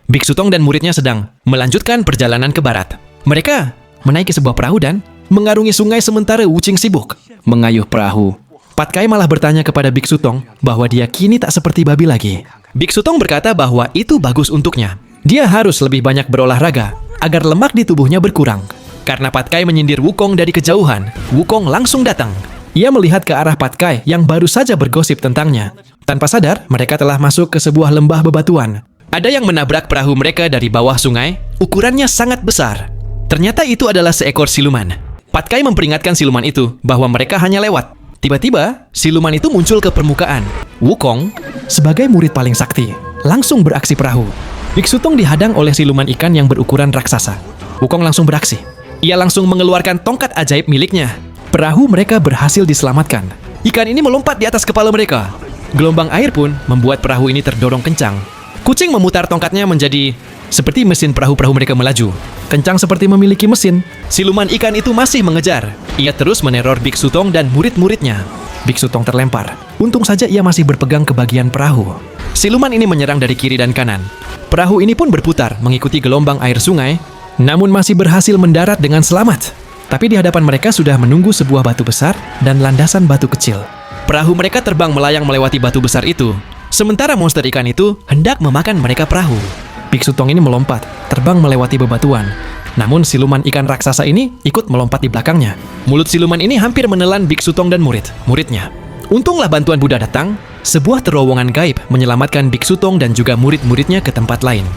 Biksu Tong dan muridnya sedang melanjutkan perjalanan ke barat. Mereka menaiki sebuah perahu dan mengarungi sungai sementara Wuching sibuk mengayuh perahu. Pat Kai malah bertanya kepada Biksu Tong bahwa dia kini tak seperti babi lagi. Biksu Tong berkata bahwa itu bagus untuknya. Dia harus lebih banyak berolahraga agar lemak di tubuhnya berkurang. Karena Pat Kai menyindir Wukong dari kejauhan, Wukong langsung datang. Ia melihat ke arah Pat Kai yang baru saja bergosip tentangnya. Tanpa sadar, mereka telah masuk ke sebuah lembah bebatuan. Ada yang menabrak perahu mereka dari bawah sungai, ukurannya sangat besar. Ternyata itu adalah seekor siluman. Pat Kai memperingatkan siluman itu bahwa mereka hanya lewat. Tiba-tiba, siluman itu muncul ke permukaan. Wukong, sebagai murid paling sakti, langsung beraksi perahu. Biksu Tong dihadang oleh siluman ikan yang berukuran raksasa. Wukong langsung beraksi. Ia langsung mengeluarkan tongkat ajaib miliknya. Perahu mereka berhasil diselamatkan. Ikan ini melompat di atas kepala mereka. Gelombang air pun membuat perahu ini terdorong kencang. Kucing memutar tongkatnya menjadi seperti mesin perahu-perahu mereka melaju. Kencang seperti memiliki mesin. Siluman ikan itu masih mengejar. Ia terus meneror Biksu Tong dan murid-muridnya. Biksu Tong terlempar. Untung saja ia masih berpegang ke bagian perahu. Siluman ini menyerang dari kiri dan kanan. Perahu ini pun berputar mengikuti gelombang air sungai, namun masih berhasil mendarat dengan selamat. Tapi di hadapan mereka sudah menunggu sebuah batu besar dan landasan batu kecil. Perahu mereka terbang melayang melewati batu besar itu. Sementara monster ikan itu hendak memakan mereka perahu. Biksu Tong ini melompat, terbang melewati bebatuan. Namun siluman ikan raksasa ini ikut melompat di belakangnya. Mulut siluman ini hampir menelan Biksu Tong dan muridnya. Untunglah bantuan Buddha datang. Sebuah terowongan gaib menyelamatkan Biksu Tong dan juga murid-muridnya ke tempat lain.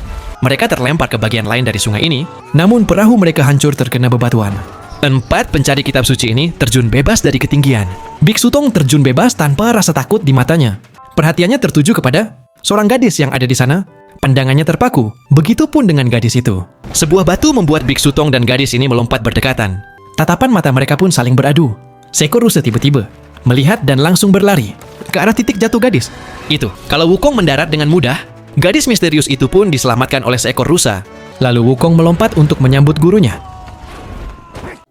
Mereka terlempar ke bagian lain dari sungai ini, namun perahu mereka hancur terkena bebatuan. 4 pencari kitab suci ini terjun bebas dari ketinggian. Biksu Tong terjun bebas tanpa rasa takut di matanya. Perhatiannya tertuju kepada seorang gadis yang ada di sana. Pandangannya terpaku, begitupun dengan gadis itu. Sebuah batu membuat Biksu Tong dan gadis ini melompat berdekatan. Tatapan mata mereka pun saling beradu. Seekor rusa tiba-tiba melihat dan langsung berlari ke arah titik jatuh gadis. Itu, kalau Wukong mendarat dengan mudah, gadis misterius itu pun diselamatkan oleh seekor rusa. Lalu Wukong melompat untuk menyambut gurunya.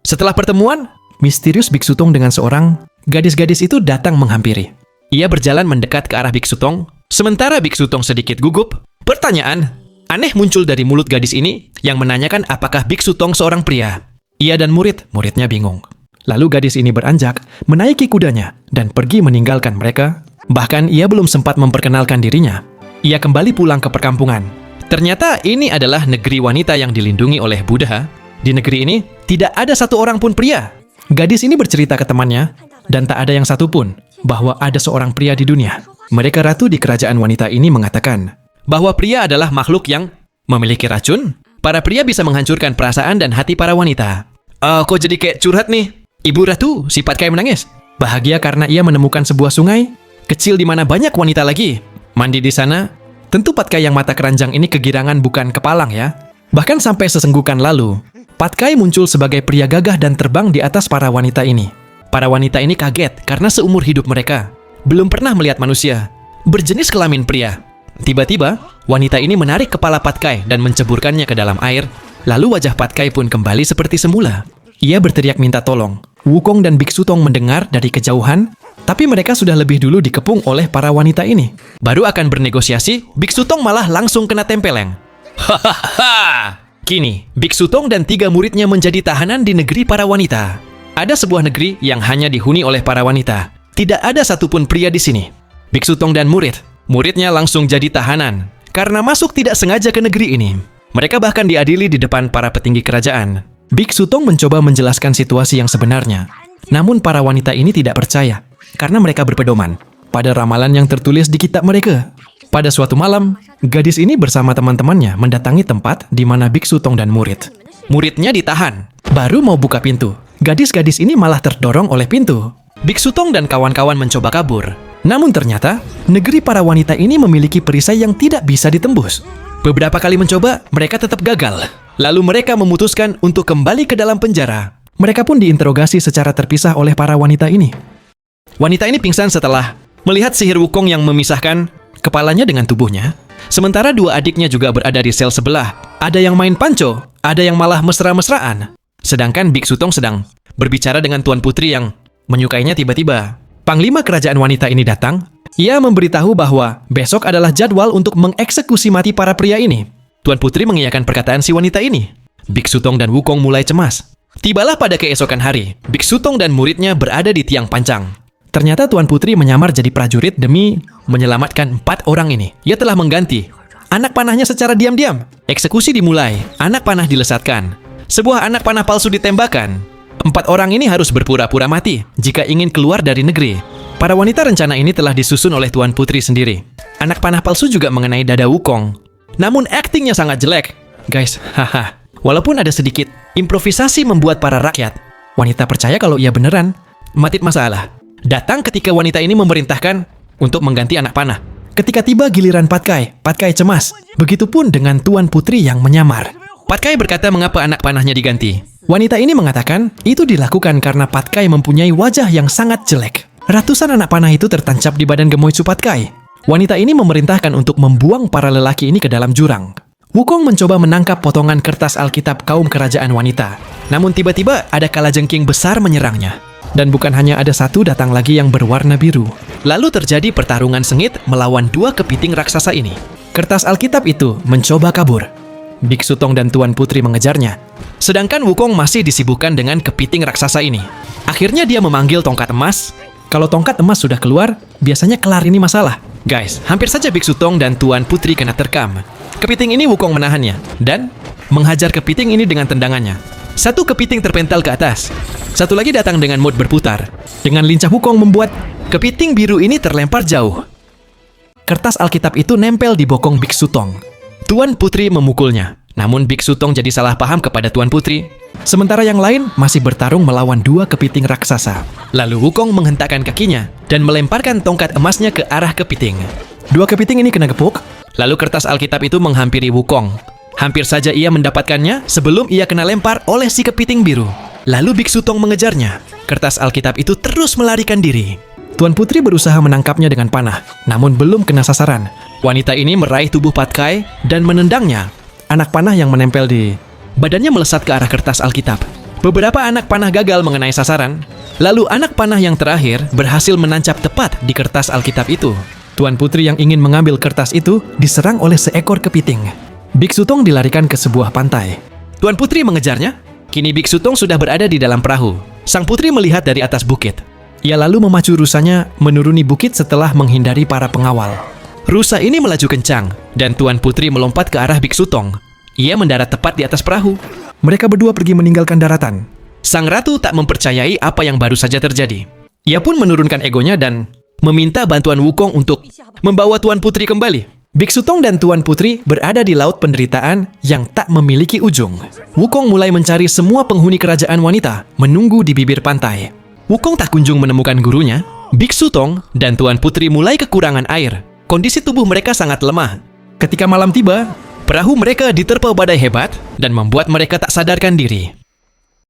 Setelah pertemuan, misterius Biksu Tong dengan seorang gadis-gadis itu datang menghampiri. Ia berjalan mendekat ke arah Biksu Tong, sementara Biksu Tong sedikit gugup. Pertanyaan aneh muncul dari mulut gadis ini yang menanyakan apakah Biksu Tong seorang pria. Ia dan muridnya bingung. Lalu gadis ini beranjak, menaiki kudanya, dan pergi meninggalkan mereka. Bahkan ia belum sempat memperkenalkan dirinya. Ia kembali pulang ke perkampungan. Ternyata ini adalah negeri wanita yang dilindungi oleh Buddha. Di negeri ini, tidak ada satu orang pun pria. Gadis ini bercerita ke temannya, dan tak ada yang satu pun bahwa ada seorang pria di dunia. Mereka ratu di kerajaan wanita ini mengatakan bahwa pria adalah makhluk yang memiliki racun. Para pria bisa menghancurkan perasaan dan hati para wanita. Kok jadi kayak curhat nih? Ibu Ratu, si Pat Kai menangis. Bahagia karena ia menemukan sebuah sungai kecil di mana banyak wanita lagi. Mandi di sana. Tentu Pat Kai yang mata keranjang ini kegirangan bukan kepalang ya. Bahkan sampai sesenggukan lalu, Pat Kai muncul sebagai pria gagah dan terbang di atas para wanita ini. Para wanita ini kaget karena seumur hidup mereka belum pernah melihat manusia berjenis kelamin pria. Tiba-tiba, wanita ini menarik kepala Pat Kai dan menceburkannya ke dalam air. Lalu wajah Pat Kai pun kembali seperti semula. Ia berteriak minta tolong. Wukong dan Biksu Tong mendengar dari kejauhan, tapi mereka sudah lebih dulu dikepung oleh para wanita ini. Baru akan bernegosiasi, Biksu Tong malah langsung kena tempeleng. Hahaha! Kini, Biksu Tong dan 3 muridnya menjadi tahanan di negeri para wanita. Ada sebuah negeri yang hanya dihuni oleh para wanita. Tidak ada satupun pria di sini. Biksu Tong dan muridnya langsung jadi tahanan karena masuk tidak sengaja ke negeri ini. Mereka bahkan diadili di depan para petinggi kerajaan. Biksu Tong mencoba menjelaskan situasi yang sebenarnya. Namun para wanita ini tidak percaya karena mereka berpedoman pada ramalan yang tertulis di kitab mereka. Pada suatu malam, gadis ini bersama teman-temannya mendatangi tempat di mana Biksu Tong dan muridnya ditahan. Baru mau buka pintu, gadis-gadis ini malah terdorong oleh pintu. Biksu Tong dan kawan-kawan mencoba kabur. Namun ternyata, negeri para wanita ini memiliki perisai yang tidak bisa ditembus. Beberapa kali mencoba, mereka tetap gagal. Lalu mereka memutuskan untuk kembali ke dalam penjara. Mereka pun diinterogasi secara terpisah oleh para wanita ini. Wanita ini pingsan setelah melihat sihir Wukong yang memisahkan kepalanya dengan tubuhnya. Sementara 2 adiknya juga berada di sel sebelah. Ada yang main panco, ada yang malah mesra-mesraan. Sedangkan Biksu Tong sedang berbicara dengan Tuan Putri yang menyukainya. Tiba-tiba, Panglima kerajaan wanita ini datang. Ia memberitahu bahwa besok adalah jadwal untuk mengeksekusi mati para pria ini. Tuan Putri mengiyakan perkataan si wanita ini. Biksu Tong dan Wukong mulai cemas. Tibalah pada keesokan hari, Biksu Tong dan muridnya berada di tiang pancang. Ternyata Tuan Putri menyamar jadi prajurit demi menyelamatkan 4 orang ini. Ia telah mengganti anak panahnya secara diam-diam. Eksekusi dimulai, anak panah dilesatkan. Sebuah anak panah palsu ditembakkan. 4 orang ini harus berpura-pura mati jika ingin keluar dari negeri. Para wanita rencana ini telah disusun oleh Tuan Putri sendiri. Anak panah palsu juga mengenai dada Wukong. Namun aktingnya sangat jelek. Guys, haha. Walaupun ada sedikit improvisasi membuat para rakyat, wanita percaya kalau ia beneran. Matit masalah datang ketika wanita ini memerintahkan untuk mengganti anak panah. Ketika tiba giliran Patkai cemas. Begitupun dengan Tuan Putri yang menyamar. Patkai berkata mengapa anak panahnya diganti. Wanita ini mengatakan itu dilakukan karena Patkai mempunyai wajah yang sangat jelek. Ratusan anak panah itu tertancap di badan Gemoitsu Patkai. Wanita ini memerintahkan untuk membuang para lelaki ini ke dalam jurang. Wukong mencoba menangkap potongan kertas Alkitab kaum kerajaan wanita. Namun tiba-tiba ada kalajengking besar menyerangnya. Dan bukan hanya ada satu, datang lagi yang berwarna biru. Lalu terjadi pertarungan sengit melawan 2 kepiting raksasa ini. Kertas Alkitab itu mencoba kabur. Biksu Tong dan Tuan Putri mengejarnya. Sedangkan Wukong masih disibukkan dengan kepiting raksasa ini. Akhirnya dia memanggil tongkat emas. Kalau tongkat emas sudah keluar, biasanya kelar ini masalah. Guys, hampir saja Biksu Tong dan Tuan Putri kena terkam. Kepiting ini Wukong menahannya dan menghajar kepiting ini dengan tendangannya. Satu kepiting terpental ke atas. Satu lagi datang dengan mood berputar. Dengan lincah Wukong membuat kepiting biru ini terlempar jauh. Kertas Alkitab itu nempel di bokong Biksu Tong. Tuan Putri memukulnya. Namun Biksu Tong jadi salah paham kepada Tuan Putri. Sementara yang lain masih bertarung melawan 2 kepiting raksasa. Lalu Wukong menghentakkan kakinya dan melemparkan tongkat emasnya ke arah kepiting. 2 kepiting ini kena gepuk. Lalu kertas Alkitab itu menghampiri Wukong. Hampir saja ia mendapatkannya sebelum ia kena lempar oleh si kepiting biru. Lalu Biksu Tong mengejarnya. Kertas Alkitab itu terus melarikan diri. Tuan Putri berusaha menangkapnya dengan panah, namun belum kena sasaran. Wanita ini meraih tubuh Patkai dan menendangnya. Anak panah yang menempel di badannya melesat ke arah kertas Alkitab. Beberapa anak panah gagal mengenai sasaran. Lalu anak panah yang terakhir berhasil menancap tepat di kertas Alkitab itu. Tuan Putri yang ingin mengambil kertas itu diserang oleh seekor kepiting. Biksu Tong dilarikan ke sebuah pantai. Tuan Putri mengejarnya. Kini Biksu Tong sudah berada di dalam perahu. Sang putri melihat dari atas bukit. Ia lalu memacu rusanya menuruni bukit setelah menghindari para pengawal. Rusa ini melaju kencang dan Tuan Putri melompat ke arah Biksu Tong. Ia mendarat tepat di atas perahu. Mereka berdua pergi meninggalkan daratan. Sang ratu tak mempercayai apa yang baru saja terjadi. Ia pun menurunkan egonya dan meminta bantuan Wukong untuk membawa Tuan Putri kembali. Biksu Tong dan Tuan Putri berada di laut penderitaan yang tak memiliki ujung. Wukong mulai mencari semua penghuni kerajaan wanita, menunggu di bibir pantai. Wukong tak kunjung menemukan gurunya. Biksu Tong dan Tuan Putri mulai kekurangan air. Kondisi tubuh mereka sangat lemah. Ketika malam tiba, perahu mereka diterpa badai hebat dan membuat mereka tak sadarkan diri.